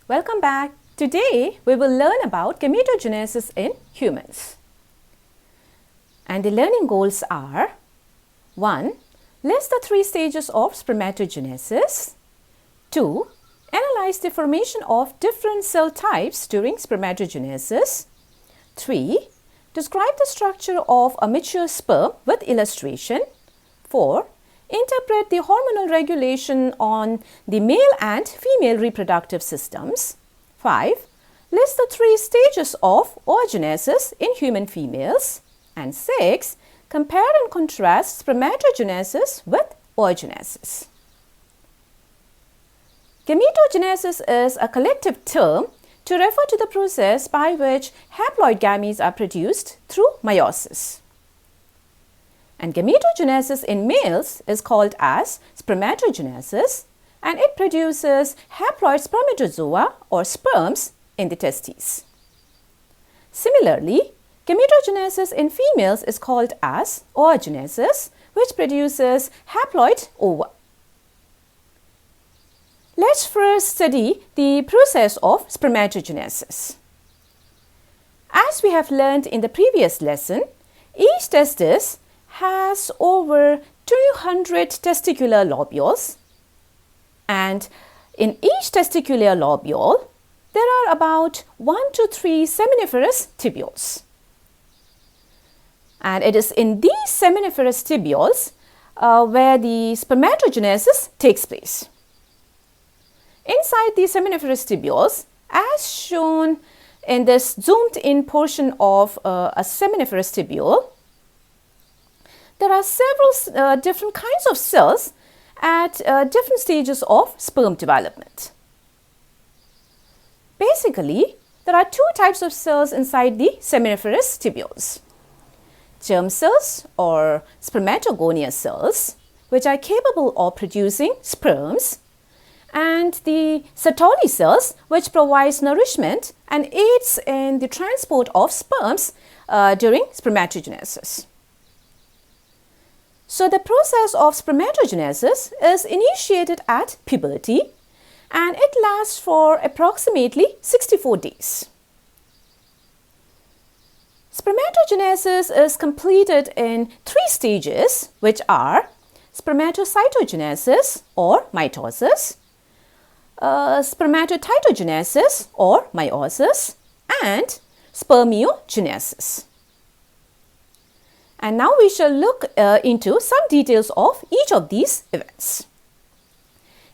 Welcome back. Today we will learn about gametogenesis in humans. And the learning goals are 1. List the 3 stages of spermatogenesis. 2. Analyze the formation of different cell types during spermatogenesis. 3. Describe the structure of a mature sperm with illustration. 4. Interpret the hormonal regulation on the male and female reproductive systems. 5. List the 3 stages of oogenesis in human females. And 6. Compare and contrast spermatogenesis with oogenesis. Gametogenesis is a collective term to refer to the process by which haploid gametes are produced through meiosis. And gametogenesis in males is called as spermatogenesis, and it produces haploid spermatozoa or sperms in the testes. Similarly, gametogenesis in females is called as oogenesis, which produces haploid ova. Let's first study the process of spermatogenesis. As we have learned in the previous lesson, each testis has over 200 testicular lobules, and in each testicular lobule there are about 1 to 3 seminiferous tubules. And it is in these seminiferous tubules where the spermatogenesis takes place. Inside these seminiferous tubules, as shown in this zoomed in portion of a seminiferous tubule, there are several different kinds of cells at different stages of sperm development. Basically, there are 2 types of cells inside the seminiferous tubules. Germ cells or spermatogonial cells, which are capable of producing sperms, and the Sertoli cells, which provides nourishment and aids in the transport of sperms during spermatogenesis. So the process of spermatogenesis is initiated at puberty, and it lasts for approximately 64 days. Spermatogenesis is completed in 3 stages, which are spermatocytogenesis or mitosis, spermatocytogenesis or meiosis, and spermiogenesis. And now we shall look into some details of each of these events.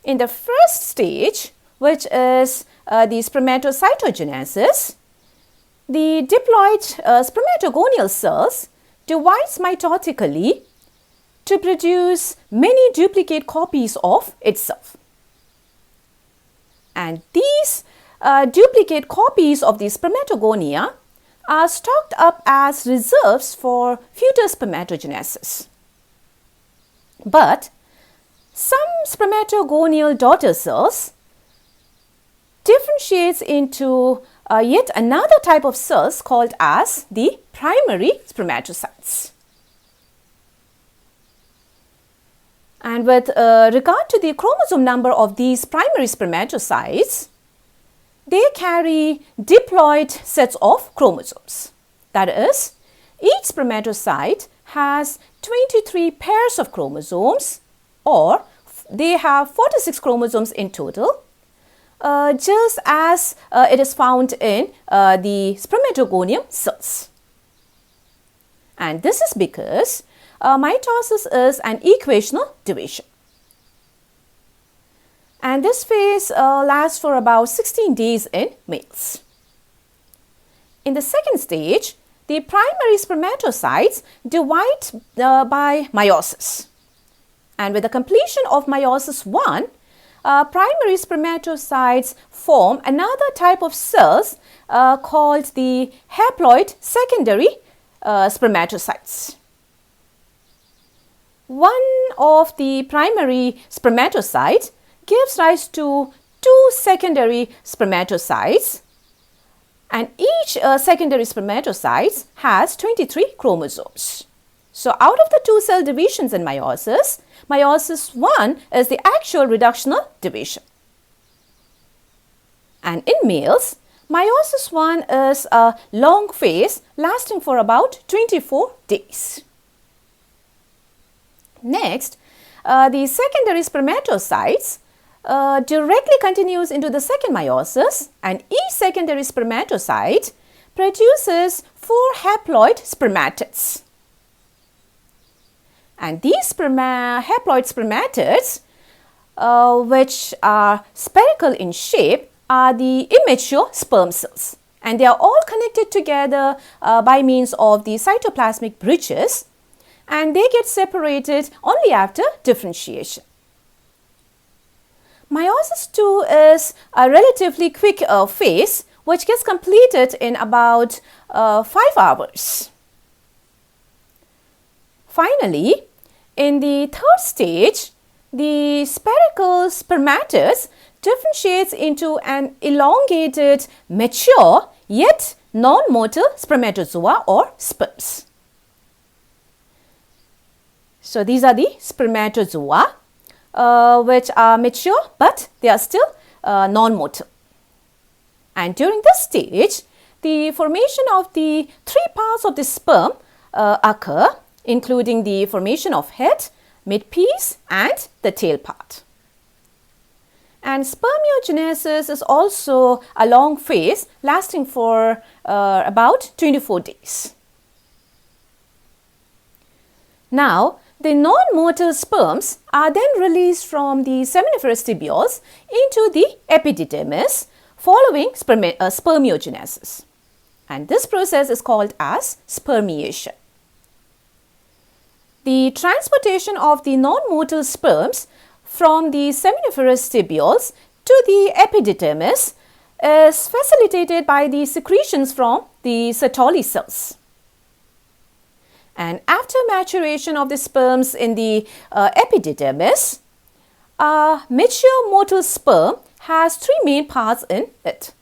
In the first stage, which is the spermatocytogenesis, the diploid spermatogonial cells divides mitotically to produce many duplicate copies of itself. And these duplicate copies of the spermatogonia are stocked up as reserves for future spermatogenesis. But some spermatogonial daughter cells differentiates into yet another type of cells called as the primary spermatocytes. And with regard to the chromosome number of these primary spermatocytes, they carry diploid sets of chromosomes. That is, each spermatocyte has 23 pairs of chromosomes, or they have 46 chromosomes in total, just as it is found in the spermatogonium cells. And this is because mitosis is an equational division. And this phase lasts for about 16 days in males. In the second stage, the primary spermatocytes divide by meiosis. And with the completion of meiosis 1, primary spermatocytes form another type of cells called the haploid secondary spermatocytes. One of the primary spermatocytes gives rise to 2 secondary spermatocytes, and each secondary spermatocyte has 23 chromosomes. So out of the 2 cell divisions in meiosis, meiosis 1 is the actual reductional division. And in males, meiosis 1 is a long phase lasting for about 24 days. Next, the secondary spermatocytes directly continues into the second meiosis, and each secondary spermatocyte produces 4 haploid spermatids. And these haploid spermatids, which are spherical in shape, are the immature sperm cells. And they are all connected together by means of the cytoplasmic bridges, and they get separated only after differentiation. Meiosis 2 is a relatively quick phase which gets completed in about 5 hours. Finally, in the third stage, the spherical spermatids differentiates into an elongated, mature, yet non-motile spermatozoa or sperms. So these are the spermatozoa which are mature, but they are still non-motile. And during this stage, the formation of the 3 parts of the sperm occur, including the formation of head, midpiece and the tail part. And spermiogenesis is also a long phase lasting for about 24 days. Now, the non-motile sperms are then released from the seminiferous tubules into the epididymis following spermiogenesis. And this process is called as spermiation. The transportation of the non-motile sperms from the seminiferous tubules to the epididymis is facilitated by the secretions from the Sertoli cells. And after maturation of the sperms in the epididymis, a mature motile sperm has 3 main parts in it.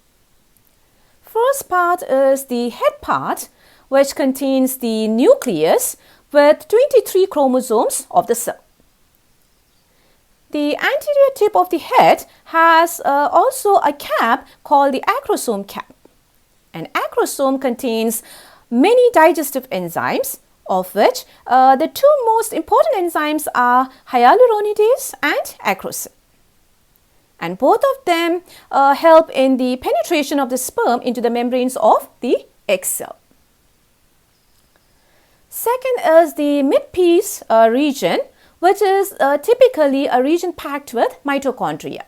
First part is the head part, which contains the nucleus with 23 chromosomes of the cell. The anterior tip of the head has also a cap called the acrosome cap. An acrosome contains many digestive enzymes, of which the 2 most important enzymes are hyaluronidase and acrosin. And both of them help in the penetration of the sperm into the membranes of the egg cell. Second is the midpiece region, which is typically a region packed with mitochondria.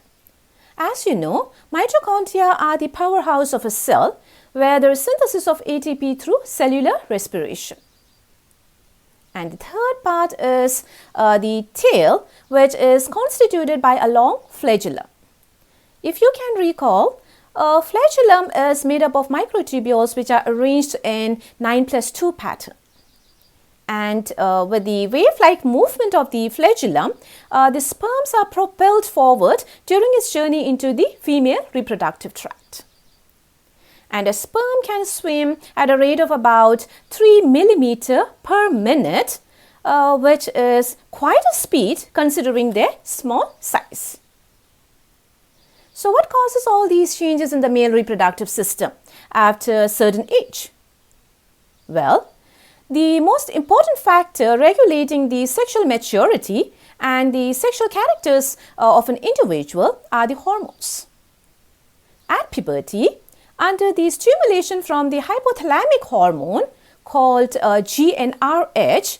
As you know, mitochondria are the powerhouse of a cell, where there is synthesis of ATP through cellular respiration. And the third part is the tail, which is constituted by a long flagellum. If you can recall, a flagellum is made up of microtubules which are arranged in 9+2 pattern. And with the wave-like movement of the flagellum, the sperms are propelled forward during its journey into the female reproductive tract. And a sperm can swim at a rate of about 3 millimeter per minute, which is quite a speed considering their small size. So what causes all these changes in the male reproductive system after a certain age? Well, the most important factor regulating the sexual maturity and the sexual characters of an individual are the hormones. At puberty, under the stimulation from the hypothalamic hormone called GnRH,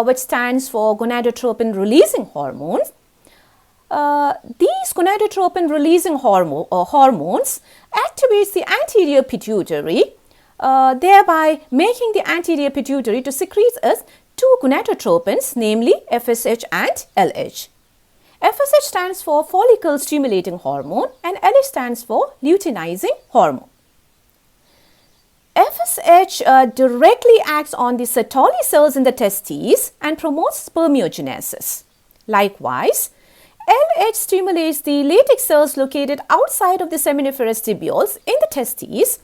which stands for gonadotropin releasing hormone, these gonadotropin releasing hormones activates the anterior pituitary, thereby making the anterior pituitary to secrete its 2 gonadotropins, namely FSH and LH. FSH stands for follicle stimulating hormone and LH stands for luteinizing hormone. FSH directly acts on the Sertoli cells in the testes and promotes spermiogenesis. Likewise, LH stimulates the latex cells located outside of the seminiferous tubules in the testes,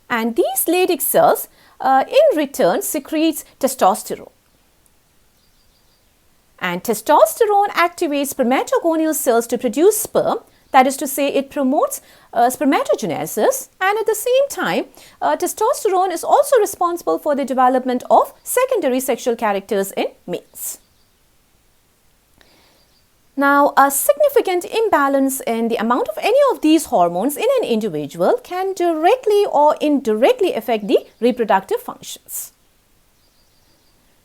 and these latex cells in return secretes testosterone. And testosterone activates spermatogonial cells to produce sperm, That is to say, it promotes spermatogenesis, and at the same time, testosterone is also responsible for the development of secondary sexual characters in males. Now, a significant imbalance in the amount of any of these hormones in an individual can directly or indirectly affect the reproductive functions.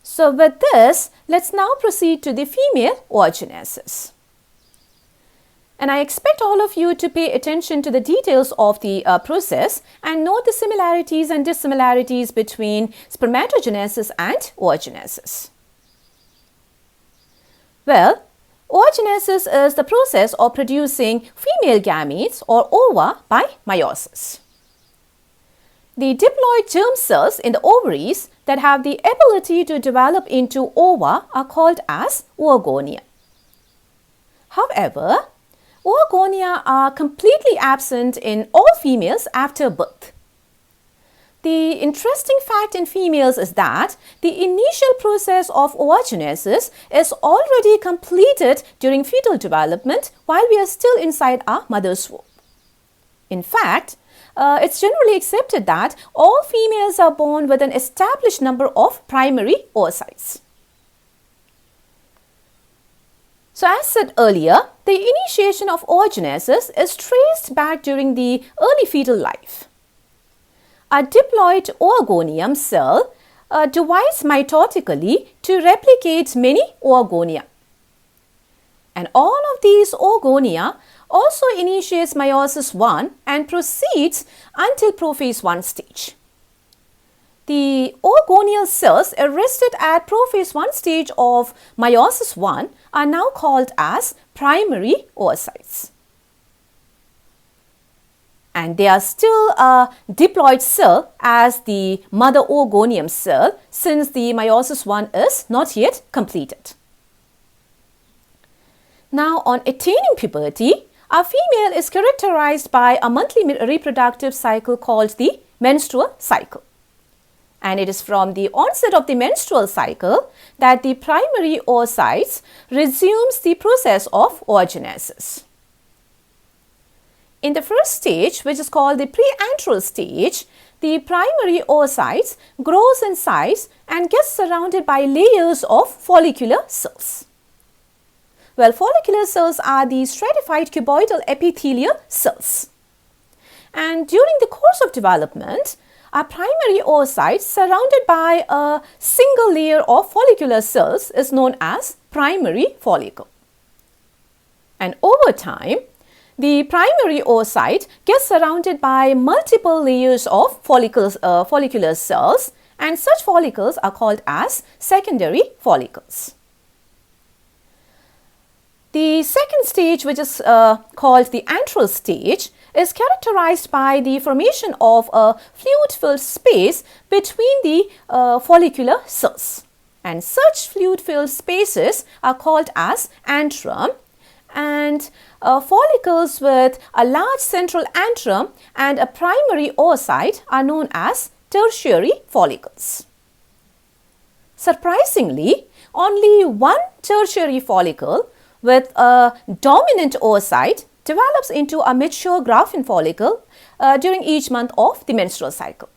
So, with this, let's now proceed to the female oogenesis. And I expect all of you to pay attention to the details of the process and note the similarities and dissimilarities between spermatogenesis and oogenesis. Well, oogenesis is the process of producing female gametes or ova by meiosis. The diploid germ cells in the ovaries that have the ability to develop into ova are called as oogonia. However, oogonia are completely absent in all females after birth. The interesting fact in females is that the initial process of oogenesis is already completed during fetal development while we are still inside our mother's womb. In fact, it's generally accepted that all females are born with an established number of primary oocytes. So as said earlier, the initiation of oogenesis is traced back during the early fetal life. A diploid oogonium cell divides mitotically to replicate many oogonia. And all of these oogonia also initiates meiosis 1 and proceeds until prophase 1 stage. The oogonial cells arrested at prophase 1 stage of meiosis 1 are now called as primary oocytes. And they are still a diploid cell as the mother oogonium cell, since the meiosis 1 is not yet completed. Now, on attaining puberty, a female is characterized by a monthly reproductive cycle called the menstrual cycle. And it is from the onset of the menstrual cycle that the primary oocytes resumes the process of oogenesis. In the first stage, which is called the preantral stage, the primary oocytes grows in size and gets surrounded by layers of follicular cells. Well, follicular cells are the stratified cuboidal epithelial cells. And during the course of development, a primary oocyte surrounded by a single layer of follicular cells is known as primary follicle. And over time, the primary oocyte gets surrounded by multiple layers of follicular cells, and such follicles are called as secondary follicles. The second stage, which is called the antral stage, is characterized by the formation of a fluid-filled space between the follicular cells. And such fluid-filled spaces are called as antrum, and follicles with a large central antrum and a primary oocyte are known as tertiary follicles. Surprisingly, only one tertiary follicle with a dominant oocyte develops into a mature Graafian follicle during each month of the menstrual cycle.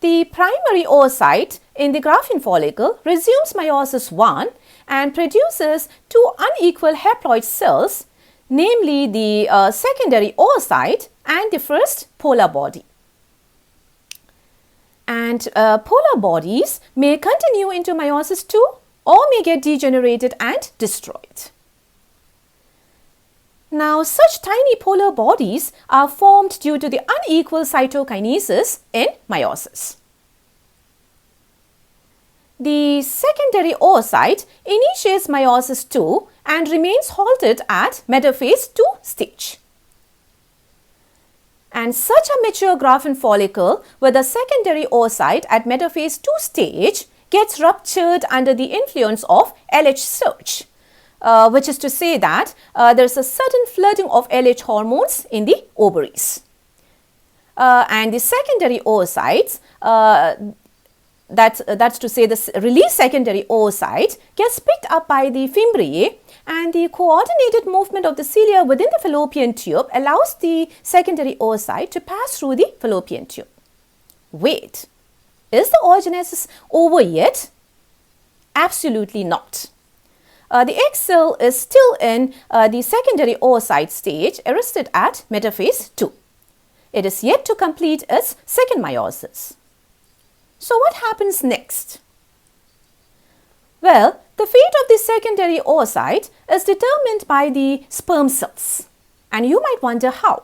The primary oocyte in the Graafian follicle resumes meiosis 1 and produces two unequal haploid cells, namely the secondary oocyte and the first polar body. And polar bodies may continue into meiosis 2 or may get degenerated and destroyed. Now, such tiny polar bodies are formed due to the unequal cytokinesis in meiosis. The secondary oocyte initiates meiosis 2 and remains halted at metaphase 2 stage. And such a mature Graafian follicle with a secondary oocyte at metaphase 2 stage gets ruptured under the influence of LH surge, which is to say that there is a sudden flooding of LH hormones in the ovaries. And the secondary oocytes, that's to say the released secondary oocyte, gets picked up by the fimbriae and the coordinated movement of the cilia within the fallopian tube allows the secondary oocyte to pass through the fallopian tube. Wait, is the oogenesis over yet? Absolutely not. The egg cell is still in the secondary oocyte stage, arrested at metaphase 2. It is yet to complete its second meiosis. So what happens next? Well, the fate of the secondary oocyte is determined by the sperm cells, and you might wonder how.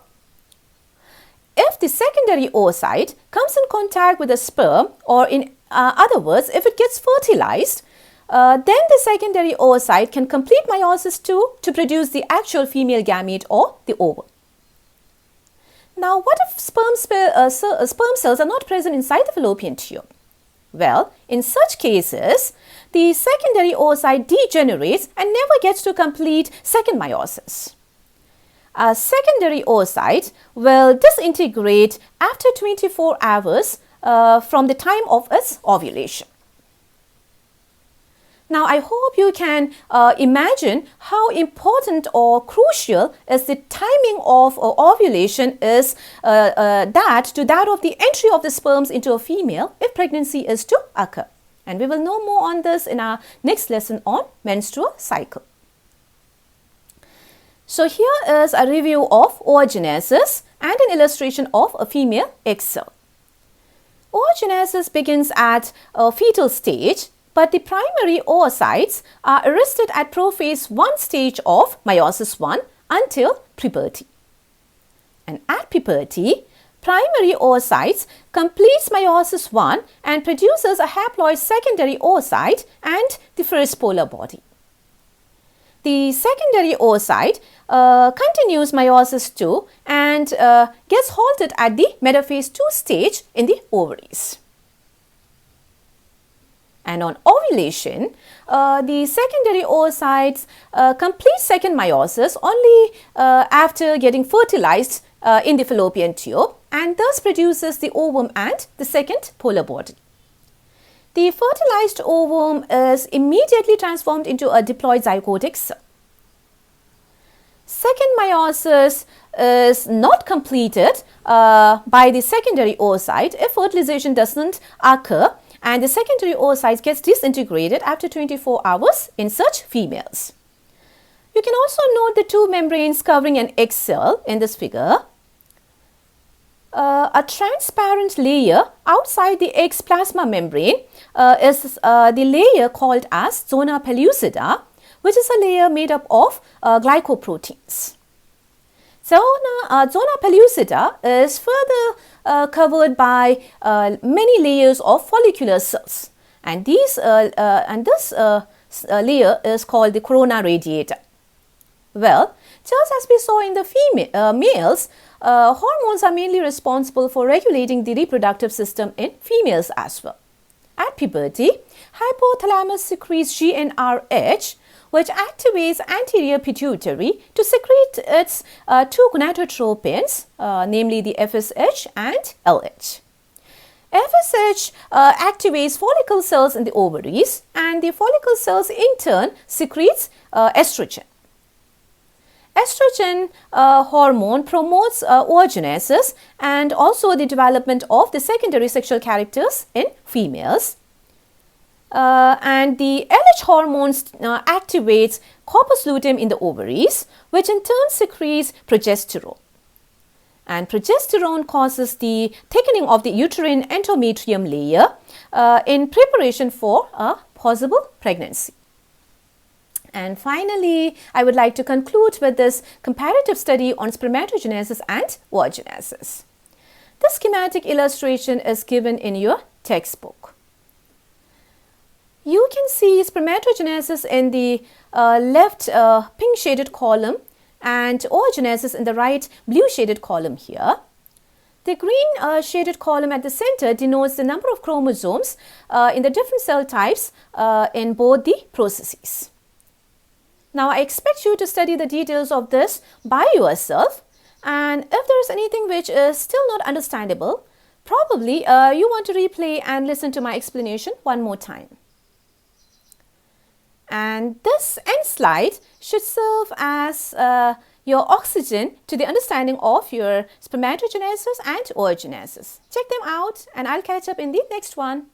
If the secondary oocyte comes in contact with a sperm, or in other words, if it gets fertilized, then the secondary oocyte can complete meiosis 2 to produce the actual female gamete or the ovum. Now, what if sperm cells are not present inside the fallopian tube? Well, in such cases, the secondary oocyte degenerates and never gets to complete second meiosis. A secondary oocyte will disintegrate after 24 hours from the time of its ovulation. Now, I hope you can imagine how important or crucial is the timing of ovulation is to that of the entry of the sperms into a female if pregnancy is to occur. And we will know more on this in our next lesson on menstrual cycle. So here is a review of oogenesis and an illustration of a female egg cell. Oogenesis begins at a fetal stage, but the primary oocytes are arrested at prophase 1 stage of meiosis 1 until puberty. And at puberty, primary oocytes completes meiosis 1 and produces a haploid secondary oocyte and the first polar body. The secondary oocyte continues meiosis 2 and gets halted at the metaphase 2 stage in the ovaries. And on ovulation, the secondary oocytes complete second meiosis only after getting fertilized in the fallopian tube, and thus produces the ovum and the second polar body. The fertilized ovum is immediately transformed into a diploid zygotic cell. Second meiosis is not completed by the secondary oocyte if fertilization doesn't occur, and the secondary oocyte gets disintegrated after 24 hours in such females. You can also note the two membranes covering an egg cell in this figure. A transparent layer outside the egg's plasma membrane is the layer called as zona pellucida, which is a layer made up of glycoproteins. Zona pellucida is further covered by many layers of follicular cells, and this layer is called the corona radiata. Well, just as we saw in the males, hormones are mainly responsible for regulating the reproductive system in females as well. At puberty, hypothalamus secretes GnRH, which activates anterior pituitary to secrete its two gonadotropins, namely the FSH and LH. FSH activates follicle cells in the ovaries, and the follicle cells in turn secretes estrogen. Estrogen hormone promotes oogenesis and also the development of the secondary sexual characters in females. And the LH hormones activates corpus luteum in the ovaries, which in turn secretes progesterone. And progesterone causes the thickening of the uterine endometrium layer in preparation for a possible pregnancy. And finally, I would like to conclude with this comparative study on spermatogenesis and oogenesis. The schematic illustration is given in your textbook. You can see spermatogenesis in the left pink shaded column and oogenesis in the right blue shaded column here. The green shaded column at the center denotes the number of chromosomes in the different cell types in both the processes. Now, I expect you to study the details of this by yourself, and if there is anything which is still not understandable, probably you want to replay and listen to my explanation one more time. And this end slide should serve as your oxygen to the understanding of your spermatogenesis and oogenesis. Check them out and I'll catch up in the next one.